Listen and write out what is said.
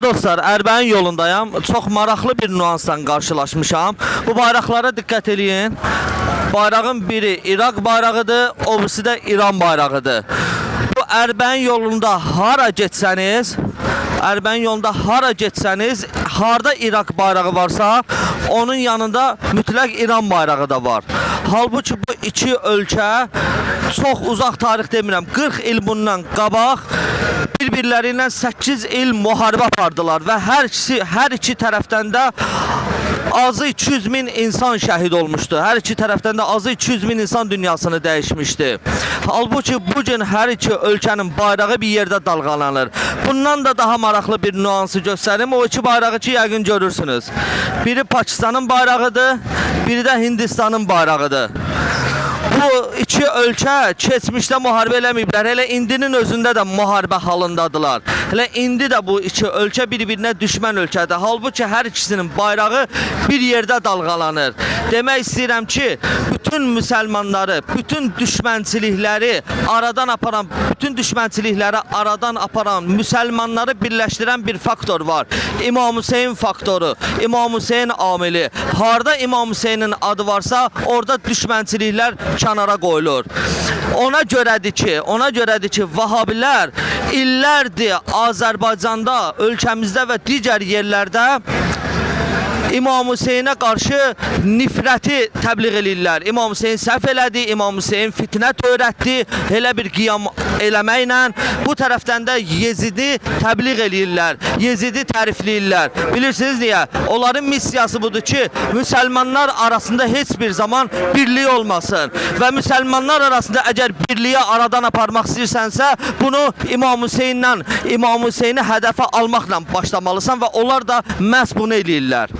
Dostlar, Ərbənin yolundayam. Çox maraqlı bir nüansla qarşılaşmışam. Bu bayraqlara diqqət eləyin. Bayrağın biri İraq bayrağıdır, o birisi də İran bayrağıdır. Bu Ərbənin yolunda hara getsəniz, harda İraq bayrağı varsa, onun yanında mütləq İran bayrağı da var. Halbuki bu iki ölkə çox uzaq tarix demirəm, 40 il bundan qabaq bir-birləri ilə 8 il müharibə apardılar və hər iki tərəfdən də azı 200 min insan şəhid olmuşdu. Hər iki tərəfdən də azı 200 min insan dünyasını dəyişmişdi. Halbuki bugün hər iki ölkənin bayrağı bir yerdə dalğalanır. Bundan da daha maraqlı bir nüansı göstərim. O iki bayrağı ki, yəqin görürsünüz. Biri Pakistanın bayrağıdır, biri də Hindistanın bayrağıdır. Bu iki ölkə keçmişdə müharibə eləməyiblər. Elə indinin özündə də müharibə halındadılar. Elə indi də bu iki ölkə bir-birinə düşmən ölkədir. Halbuki hər ikisinin bayrağı bir yerdə dalğalanır. Demək istəyirəm ki, bütün müsəlmanları, bütün düşmənçilikləri aradan aparan, müsəlmanları birləşdirən bir faktor var. İmam Hüseyin faktoru, İmam Hüseyin amili. Harda İmam Hüseyinin adı varsa, orada düşmənçiliklər kənara qoyulur. Ona görədir ki, Vahabilər illərdir Azərbaycanda, ölkəmizdə və digər yerlərdə İmam Hüseyinə qarşı nifrəti təbliğ edirlər. İmam Hüseyin səhv elədi, İmam Hüseyin fitnə törətdi. Elə bir qiyam eləməklə bu tərəfdən də Yezidi təbliğ edirlər, Yezidi tərifləyirlər. Bilirsiniz niyə? Onların missiyası budur ki, müsəlmanlar arasında heç bir zaman birliyi olmasın. Və müsəlmanlar arasında əgər birliyi aradan aparmaq istəyirsənsə, bunu İmam Hüseyinə hədəfə almaqla başlamalısan və onlar da məhz bunu edirlər.